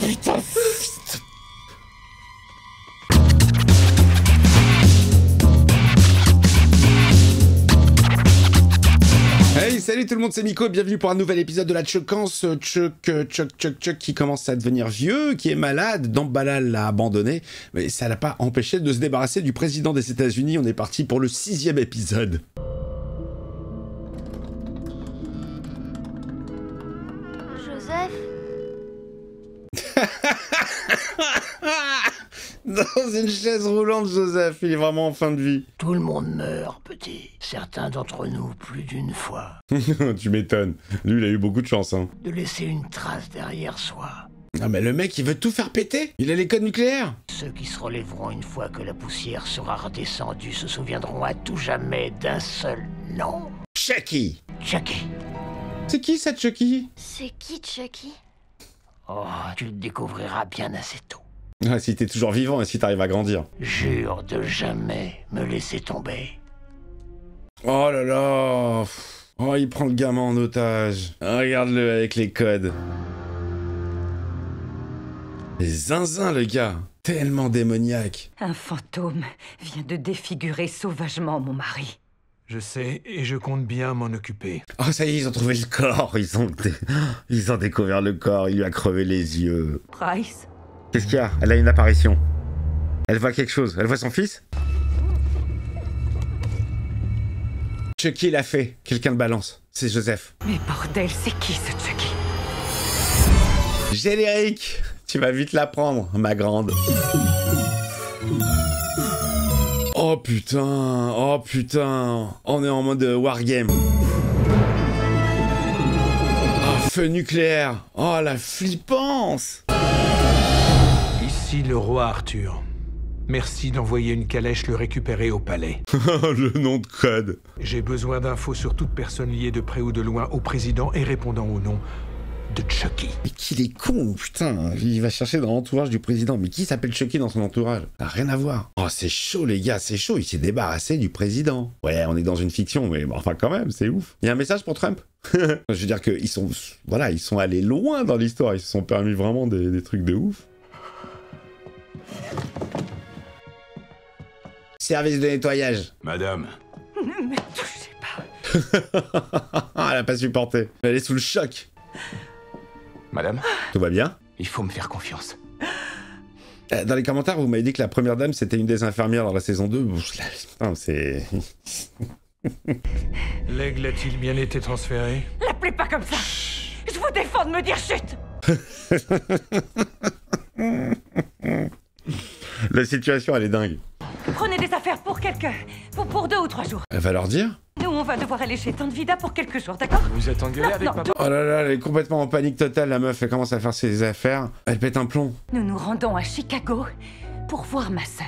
putain. Hey, salut tout le monde, c'est Miko et bienvenue pour un nouvel épisode de la Chuckance. Chuck qui commence à devenir vieux, qui est malade, Damballa l'a abandonné, mais ça l'a pas empêché de se débarrasser du président des États-Unis. On est parti pour le 6e épisode. Joseph? Dans une chaise roulante, Joseph, il est vraiment en fin de vie. Tout le monde meurt, petit. Certains d'entre nous plus d'une fois. Tu m'étonnes. Lui, il a eu beaucoup de chance, hein. De laisser une trace derrière soi. Ah mais le mec, il veut tout faire péter. Il a les codes nucléaires. Ceux qui se relèveront une fois que la poussière sera redescendue se souviendront à tout jamais d'un seul nom. Chucky. Chucky. C'est qui, cette Chucky? C'est qui Chucky? Oh, tu le découvriras bien assez tôt. Ah, si t'es toujours vivant et si t'arrives à grandir. Jure de jamais me laisser tomber. Oh là là. Oh, il prend le gamin en otage. Ah, regarde-le avec les codes. Les zinzins, le gars. Tellement démoniaque. Un fantôme vient de défigurer sauvagement mon mari. Je sais, et je compte bien m'en occuper. Oh, ça y est, ils ont trouvé le corps. Ils ont découvert le corps. Il lui a crevé les yeux. Price? Qu'est-ce qu'il y a? Elle a une apparition. Elle voit quelque chose. Elle voit son fils? Chucky l'a fait. Quelqu'un le balance. C'est Joseph. Mais bordel, c'est qui ce Chucky? Générique. Tu vas vite l'apprendre, ma grande. Oh putain. Oh putain. On est en mode wargame. Oh, feu nucléaire. Oh, la flippance. Ici le roi Arthur. Merci d'envoyer une calèche le récupérer au palais. Le nom de code. J'ai besoin d'infos sur toute personne liée de près ou de loin au président et répondant au nom de Chucky. Mais qu'il est con, putain. Il va chercher dans l'entourage du président. Mais qui s'appelle Chucky dans son entourage? Ça n'a rien à voir. Oh, c'est chaud, les gars, c'est chaud. Il s'est débarrassé du président. Ouais, on est dans une fiction, mais bon, enfin, quand même, c'est ouf. Il y a un message pour Trump? Je veux dire qu'ils sont... Voilà, ils sont allés loin dans l'histoire. Ils se sont permis vraiment des trucs de ouf. Service de nettoyage. Madame. Ne me touchez pas. Elle a pas supporté. Elle est sous le choc. Madame, Tout va bien? il faut me faire confiance. Dans les commentaires, vous m'avez dit que la première dame, c'était une des infirmières dans la saison 2. Putain, c'est... L'aigle a-t-il bien été transféré? L'appelez pas comme ça. Je vous défends de me dire chut. La situation, elle est dingue. Prenez des affaires pour quelqu'un. Pour 2 ou 3 jours. Elle va leur dire? Nous, on va devoir aller chez Tante Vida pour quelques jours, d'accord? Vous êtes engueulé avec Non, papa? Oh là là, elle est complètement en panique totale, la meuf. Elle commence à faire ses affaires. Elle pète un plomb. Nous nous rendons à Chicago pour voir ma sœur.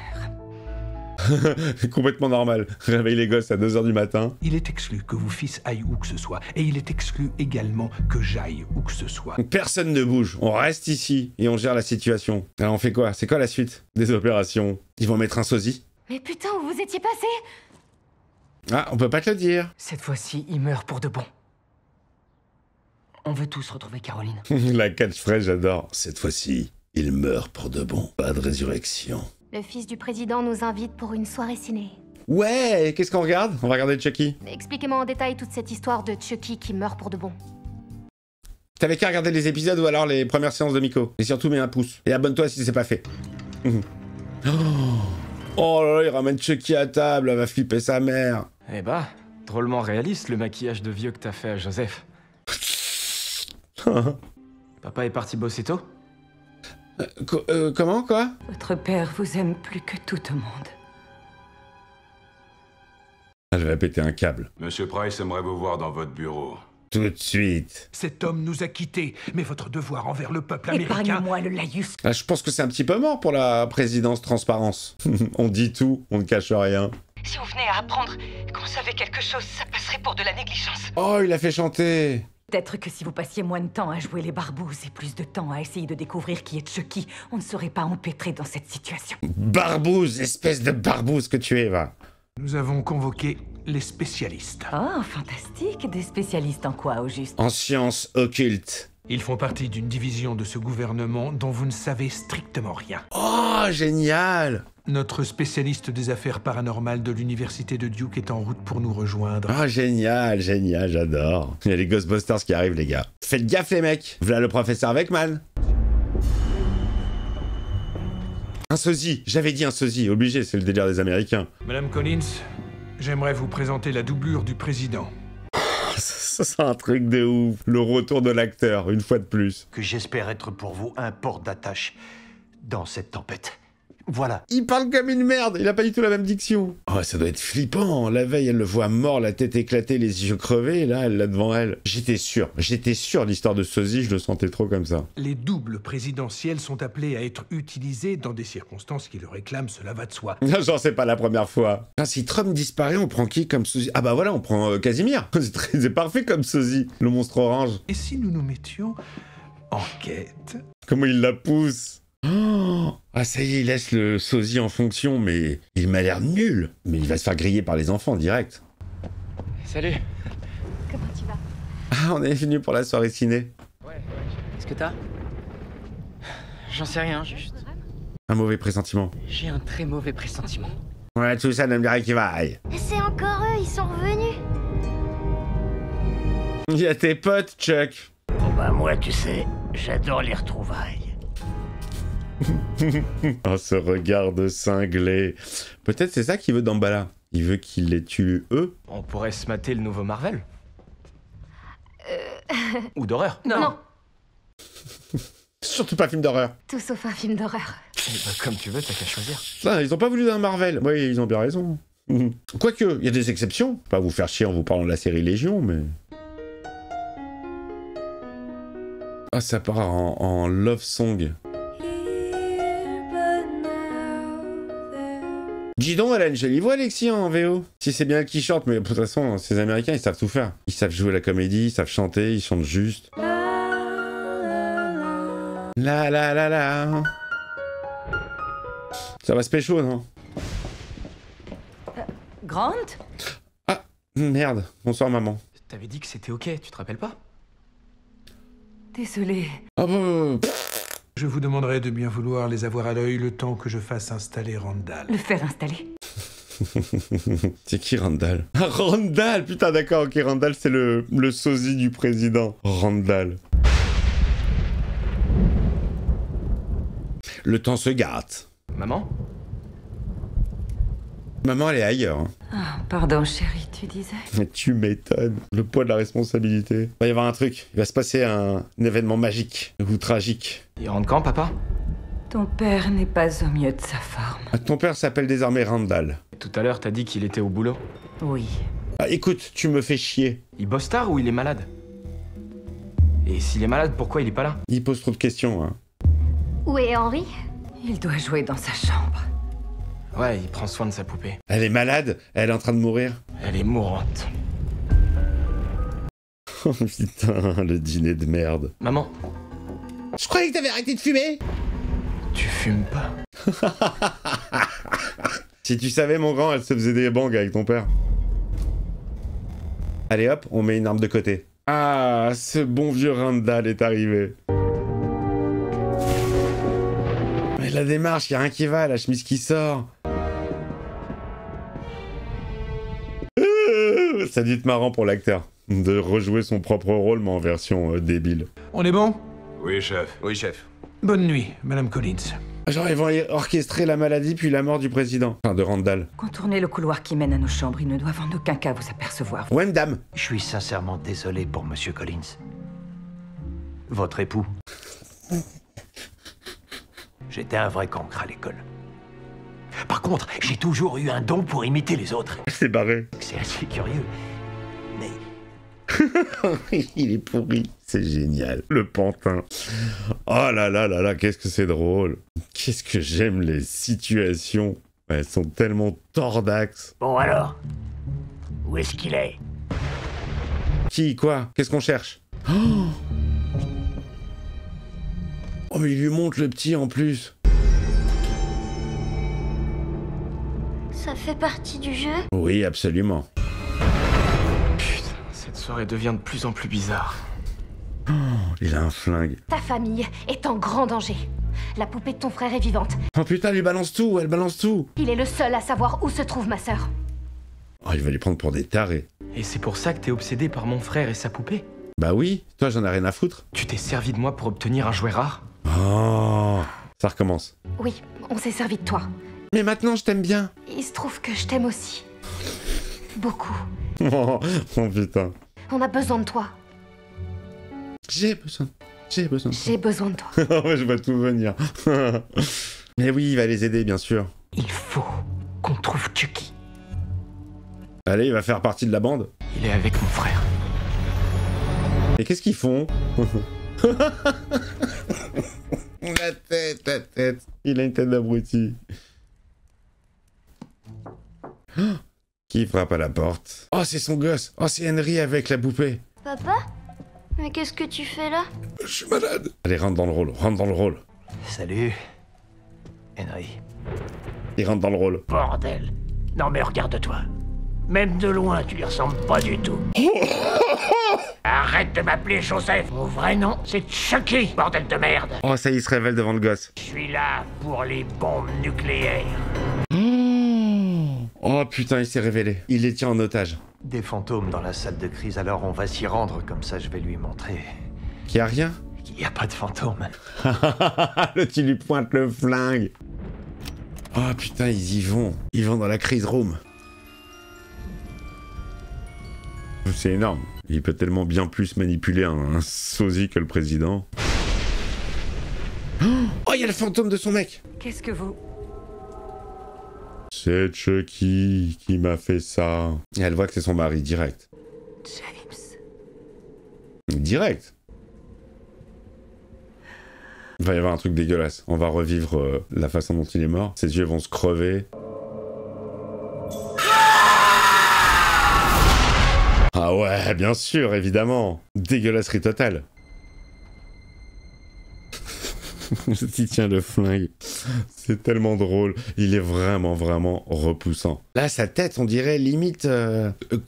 Complètement normal. Réveille les gosses à 2h du matin. Il est exclu que vos fils aillent où que ce soit. Et il est exclu également que j'aille où que ce soit. Personne ne bouge. On reste ici et on gère la situation. Alors on fait quoi? C'est quoi la suite des opérations? Ils vont mettre un sosie? Mais putain, où vous étiez passé? Ah, on peut pas te le dire. Cette fois-ci, il meurt pour de bon. On veut tous retrouver Caroline. La catchphrase, j'adore. Cette fois-ci, il meurt pour de bon. Pas de résurrection. Le fils du président nous invite pour une soirée ciné. Ouais, qu'est-ce qu'on regarde? On va regarder Chucky. Mais expliquez-moi en détail toute cette histoire de Chucky qui meurt pour de bon. T'avais qu'à regarder les épisodes ou alors les premières séances de Miko. Et surtout, mets un pouce. Et abonne-toi si c'est pas fait. Oh là là, il ramène Chucky à table. Elle va flipper sa mère. Eh bah, drôlement réaliste le maquillage de vieux que t'as fait à Joseph. Papa est parti bosser tôt? Comment, quoi? Votre père vous aime plus que tout au monde. Ah, je vais péter un câble. Monsieur Price aimerait vous voir dans votre bureau. Tout de suite. Cet homme nous a quittés, mais votre devoir envers le peuple américain... Épargne-moi le laïus. Ah, je pense que c'est un petit peu mort pour la présidence transparence. On dit tout, on ne cache rien. Si on venait à apprendre qu'on savait quelque chose, ça passerait pour de la négligence. Oh, il a fait chanter. Peut-être que si vous passiez moins de temps à jouer les barbouzes et plus de temps à essayer de découvrir qui est Chucky, on ne serait pas empêtré dans cette situation. Barbouze, espèce de barbouze que tu es, va. Nous avons convoqué les spécialistes. Oh, fantastique. Des spécialistes en quoi, au juste? En sciences occultes. Ils font partie d'une division de ce gouvernement dont vous ne savez strictement rien. Oh, génial! Notre spécialiste des affaires paranormales de l'université de Duke est en route pour nous rejoindre. Ah, génial, génial, j'adore. Il y a les Ghostbusters qui arrivent, les gars. Faites gaffe, les mecs. Voilà le professeur Beckman. Un sosie. J'avais dit un sosie. Obligé, c'est le délire des Américains. Madame Collins, j'aimerais vous présenter la doublure du président. Ça, c'est un truc de ouf. Le retour de l'acteur, une fois de plus. Que j'espère être pour vous un port d'attache dans cette tempête. Voilà. Il parle comme une merde, il a pas du tout la même diction. Oh, ça doit être flippant. La veille, elle le voit mort, la tête éclatée, les yeux crevés, et là, elle l'a devant elle. J'étais sûr, l'histoire de sosie, je le sentais trop comme ça. Les doubles présidentiels sont appelés à être utilisés dans des circonstances qui le réclament, cela va de soi. Genre, c'est pas la première fois. Ah, si Trump disparaît, on prend qui comme sosie? Ah bah voilà, on prend Casimir. C'est parfait comme sosie, le monstre orange. Et si nous nous mettions en quête? Comment il la pousse? Oh, ah ça y est, il laisse le sosie en fonction, mais il m'a l'air nul. Mais il va se faire griller par les enfants direct. Salut. Comment tu vas? Ah, on est venu pour la soirée ciné. Ouais. Qu'est-ce que t'as? J'en sais rien, juste. Un mauvais pressentiment. J'ai un très mauvais pressentiment. Ouais, tout ça ne me dirait qu'il va. Aïe. C'est encore eux, ils sont revenus. Il y a tes potes, Chuck. Bon bah moi, tu sais, j'adore les retrouvailles. Oh, ce regard de cinglé. Peut-être c'est ça qu'il veut d'Ambala. Il veut qu'il les tue, eux. On pourrait se mater le nouveau Marvel. Ou d'horreur. Non. Surtout pas film d'horreur. Tout sauf un film d'horreur. Comme tu veux, t'as qu'à choisir. Ça, ils ont pas voulu d'un Marvel. Oui, ils ont bien raison. Quoique, il y a des exceptions. Pas vous faire chier en vous parlant de la série Légion, mais... Ah, ça part en love song. Dis donc, elle a une jolie voix, Alexis, en VO. Si c'est bien elle qui chante, mais de toute façon, ces Américains, ils savent tout faire. Ils savent jouer la comédie, ils savent chanter, ils chantent juste. La la la la. Ça va se pécho, non? Grant? Ah, merde. Bonsoir, maman. T'avais dit que c'était ok, tu te rappelles pas? Désolée. Ah bah... Je vous demanderai de bien vouloir les avoir à l'œil le temps que je fasse installer Randall. Le faire installer. C'est qui Randall? Ah, Randall! Putain, d'accord, ok, Randall, c'est le sosie du président. Randall. Le temps se gâte. Maman? Maman, elle est ailleurs. Hein. Ah, pardon, chérie, tu disais? Mais tu m'étonnes. Le poids de la responsabilité. Il va y avoir un truc. Il va se passer un événement magique ou tragique. Il rentre quand, papa? Ton père n'est pas au mieux de sa forme. Ah, ton père s'appelle désormais Randall. Tout à l'heure, t'as dit qu'il était au boulot. Oui. Ah, écoute, tu me fais chier. Il bosse tard ou il est malade? Et s'il est malade, pourquoi il est pas là? Il pose trop de questions, hein. Où est Henri? Il doit jouer dans sa chambre. Ouais, il prend soin de sa poupée. Elle est malade? Elle est en train de mourir? Elle est mourante. Oh putain, le dîner de merde. Maman, Je croyais que t'avais arrêté de fumer. tu fumes pas? Si tu savais, mon grand, elle se faisait des bangs avec ton père. Allez hop, on met une arme de côté. Ah, ce bon vieux Randall est arrivé. Mais la démarche, y'a rien qui va, la chemise qui sort. Ça a dû être marrant pour l'acteur de rejouer son propre rôle, mais en version débile. On est bon? Oui, chef. Oui, chef. Bonne nuit, Madame Collins. Genre, ils vont orchestrer la maladie puis la mort du président. Enfin, de Randall. Contournez le couloir qui mène à nos chambres. Ils ne doivent en aucun cas vous apercevoir. Ouais, madame. Je suis sincèrement désolé pour Monsieur Collins. Votre époux. J'étais un vrai cancre à l'école. Par contre, j'ai toujours eu un don pour imiter les autres. C'est barré. C'est assez curieux. Mais Il est pourri. C'est génial. Le pantin. Oh là là là là, qu'est-ce que c'est drôle. Qu'est-ce que j'aime les situations. Elles sont tellement tordax. bon alors, où est-ce qu'il est? Qui? Quoi? Qu'est-ce qu'on cherche? Oh, mais il lui montre le petit en plus. Ça fait partie du jeu? Oui, absolument. Putain, cette soirée devient de plus en plus bizarre. Oh, il a un flingue. Ta famille est en grand danger. La poupée de ton frère est vivante. Oh putain, elle balance tout, elle balance tout. Il est le seul à savoir où se trouve ma sœur. Oh, il va les prendre pour des tarés. Et c'est pour ça que t'es obsédé par mon frère et sa poupée? Bah oui, toi j'en ai rien à foutre. Tu t'es servi de moi pour obtenir un jouet rare? Oh, ça recommence. Oui, on s'est servi de toi. Mais maintenant je t'aime bien. Il se trouve que je t'aime aussi. Beaucoup. Oh putain. On a besoin de toi. J'ai besoin. J'ai besoin de toi. Je vois tout venir. Mais oui, il va les aider, bien sûr. Il faut qu'on trouve Chucky. Allez, il va faire partie de la bande. Il est avec mon frère. Et qu'est-ce qu'ils font? La tête. Il a une tête d'abruti. Qui frappe à la porte? Oh, c'est son gosse. Oh, c'est Henry avec la poupée. Papa? Mais qu'est-ce que tu fais là? Je suis malade. Allez, rentre dans le rôle. Salut, Henry. Il rentre dans le rôle. Bordel. Non mais regarde-toi. Même de loin, tu lui ressembles pas du tout. Arrête de m'appeler Joseph. Mon vrai nom, c'est Chucky, bordel de merde. Oh, ça y est, il se révèle devant le gosse. Je suis là pour les bombes nucléaires. Oh putain, il s'est révélé. Il les tient en otage. Des fantômes dans la salle de crise, alors on va s'y rendre, comme ça je vais lui montrer Qu'il y a rien? qu'il n'y a pas de fantômes. Tu lui pointes le flingue. Oh putain, ils y vont. Ils vont dans la crise room. C'est énorme. Il peut tellement bien plus manipuler un sosie que le président. Oh, il y a le fantôme de son mec. Qu'est-ce que vous... C'est Chucky qui m'a fait ça. Et elle voit que c'est son mari, direct. James. Direct. Il va y avoir un truc dégueulasse. On va revivre la façon dont il est mort. Ses yeux vont se crever. Ah ouais, bien sûr, évidemment. Dégueulasserie totale. Il tient le flingue. C'est tellement drôle. Il est vraiment repoussant. Là, sa tête, on dirait limite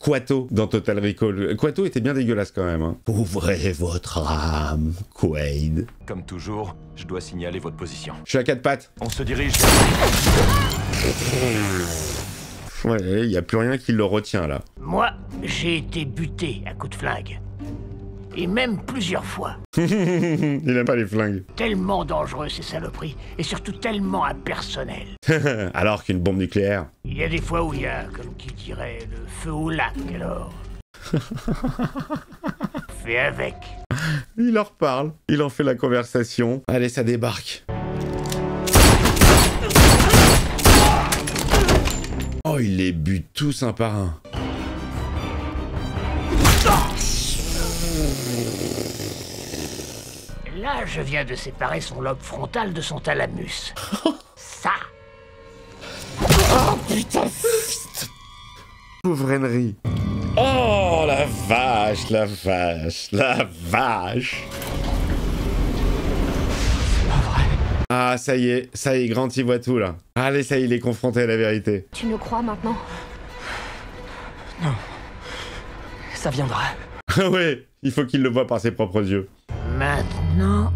Quato dans Total Recall. Quato était bien dégueulasse quand même. Hein. Ouvrez votre âme, Quaid. Comme toujours, je dois signaler votre position. Je suis à quatre pattes. On se dirige. Ouais, il n'y a plus rien qui le retient là. Moi, j'ai été buté à coups de flingue. Et même plusieurs fois. Il aime pas les flingues. Tellement dangereux ces saloperies, et surtout tellement impersonnelles. Alors qu'une bombe nucléaire. Il y a des fois où il y a, comme qui dirait, le feu au lac, alors. Fais avec. Il leur parle. Il en fait la conversation. Allez, ça débarque. Oh, il les bute tous un par un. Là, je viens de séparer son lobe frontal de son thalamus. Ça. Oh putain. Pauvre Henry. Oh la vache. Ah, ça y est, Grant, il voit tout là. Allez, ça y est, il est confronté à la vérité. Tu nous crois maintenant? Non. Ça viendra. Ouais, il faut qu'il le voie par ses propres yeux. Maintenant,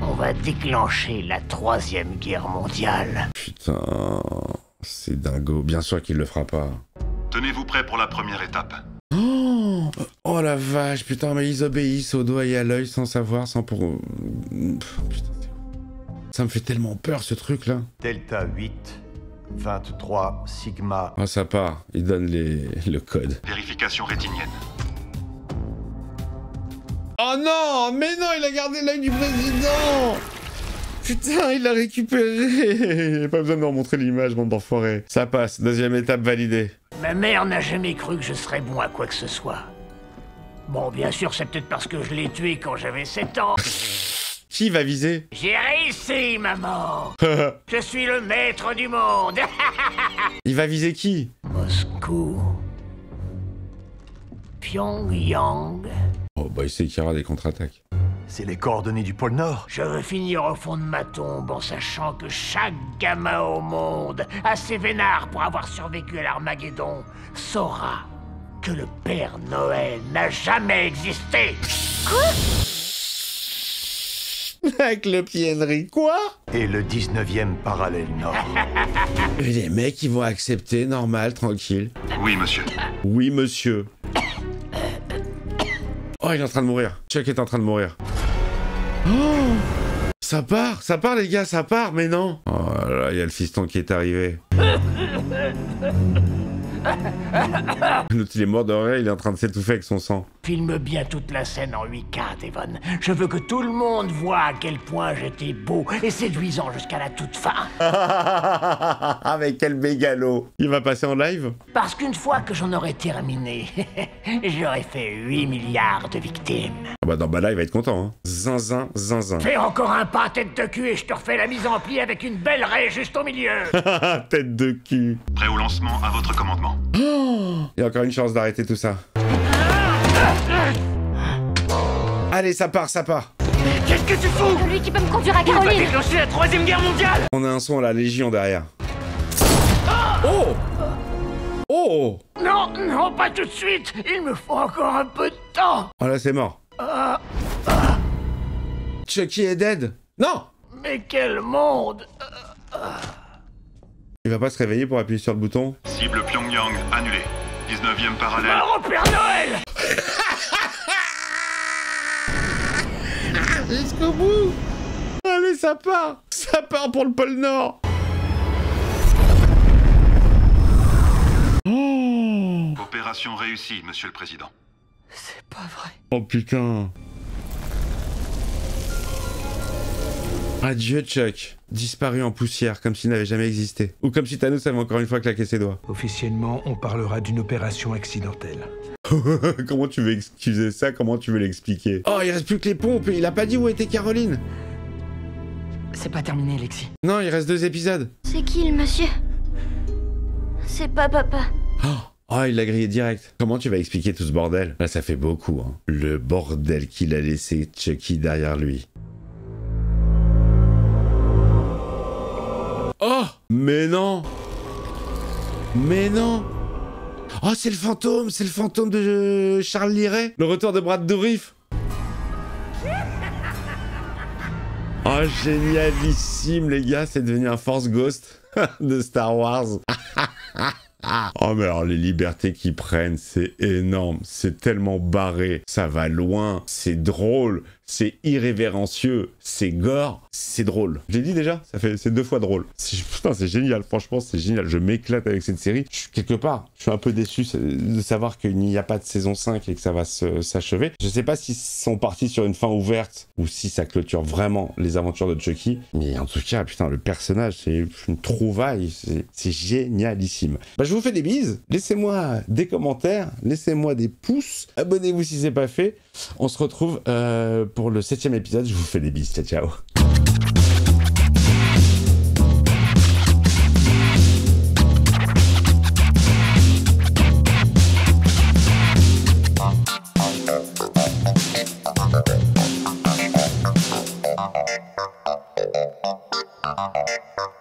on va déclencher la 3e guerre mondiale. Putain, c'est dingo. Bien sûr qu'il le fera pas. Tenez-vous prêts pour la première étape. Oh la vache, putain, mais ils obéissent au doigt et à l'œil sans savoir, sans pour... Putain, ça me fait tellement peur ce truc là. Delta 8, 23, Sigma. Ah, ça part, il donne le code. Vérification rétinienne. Oh non, mais non, il a gardé l'œil du président. Putain, il l'a récupéré. Pas besoin de me remontrer l'image, bande d'enfoirés. Ça passe, 2e étape validée. Ma mère n'a jamais cru que je serais bon à quoi que ce soit. Bon, bien sûr, c'est peut-être parce que je l'ai tué quand j'avais 7 ans. Qui va viser? J'ai réussi, maman. Je suis le maître du monde. Il va viser qui? Moscou. Pyongyang. Oh bah il sait qu'il y aura des contre-attaques. C'est les coordonnées du pôle Nord. Je veux finir au fond de ma tombe en sachant que chaque gamin au monde, assez vénard pour avoir survécu à l'Armageddon, saura que le Père Noël n'a jamais existé. Avec le pied Henry. Quoi? Et le 19e parallèle Nord. Et les mecs, ils vont accepter, normal, tranquille. Oui, monsieur. Oui, monsieur. Oh, il est en train de mourir. Chuck est en train de mourir. Oh, ça part les gars, ça part, mais non. Oh là, il y a le fiston qui est arrivé. L'autre, il est mort de rire, il est en train de s'étouffer avec son sang. Filme bien toute la scène en 8K, Devon. Je veux que tout le monde voit à quel point j'étais beau et séduisant jusqu'à la toute fin. Avec quel mégalo. Il va passer en live? Parce qu'une fois que j'en aurai terminé, j'aurai fait 8 milliards de victimes. Ah bah dans Bala, il va être content, hein. Zinzin, zinzin. Fais encore un pas, tête de cul, et je te refais la mise en pli avec une belle raie juste au milieu. Tête de cul. Prêt au lancement, à votre commandement. Oh, il y a encore une chance d'arrêter tout ça. Allez, ça part, ça part. Qu'est-ce que tu fous? Celui qui peut me conduire à Il va Caroline. déclencher la 3e guerre mondiale. On a un son à la Légion derrière. Oh! Oh! Non, non, pas tout de suite. Il me faut encore un peu de temps. Oh là, c'est mort. Chucky est dead. Non! Mais quel monde. Il va pas se réveiller pour appuyer sur le bouton. Cible Pyongyang annulée. 19e parallèle. Oh, Père Noël. Jusqu'au bout. Allez, ça part. Ça part pour le pôle Nord. Oh, Opération réussie, monsieur le président. C'est pas vrai. oh putain. Adieu Chuck. Disparu en poussière, comme s'il n'avait jamais existé. Ou comme si Thanos avait encore une fois claqué ses doigts. Officiellement, on parlera d'une opération accidentelle. Comment tu veux excuser ça? Comment tu veux l'expliquer? Oh, il reste plus que les pompes et il a pas dit où était Caroline. C'est pas terminé, Lexi. Non, il reste 2 épisodes. C'est qui le monsieur? C'est pas papa. Oh, il l'a grillé direct. Comment tu vas expliquer tout ce bordel? Là, ça fait beaucoup, hein. Le bordel qu'il a laissé Chucky derrière lui. Oh! Mais non! Mais non! Oh, c'est le fantôme de Charles Liray, le retour de Brad Dourif. Oh, génialissime, les gars, c'est devenu un Force Ghost de Star Wars. Oh, mais alors, les libertés qu'ils prennent, c'est énorme, c'est tellement barré, ça va loin, c'est drôle, c'est irrévérencieux, c'est gore, c'est drôle. Je l'ai dit déjà, c'est 2 fois drôle. Putain, c'est génial, franchement, c'est génial. Je m'éclate avec cette série. Quelque part, je suis un peu déçu de savoir qu'il n'y a pas de saison 5 et que ça va s'achever. Je sais pas s'ils sont partis sur une fin ouverte ou si ça clôture vraiment les aventures de Chucky. Mais en tout cas, putain, le personnage, c'est une trouvaille, c'est génialissime. Bah, je vous fais des bises. Laissez-moi des commentaires, laissez-moi des pouces. Abonnez-vous si c'est pas fait. On se retrouve pour le 7e épisode. Je vous fais des bises. Ciao, ciao. Thank you.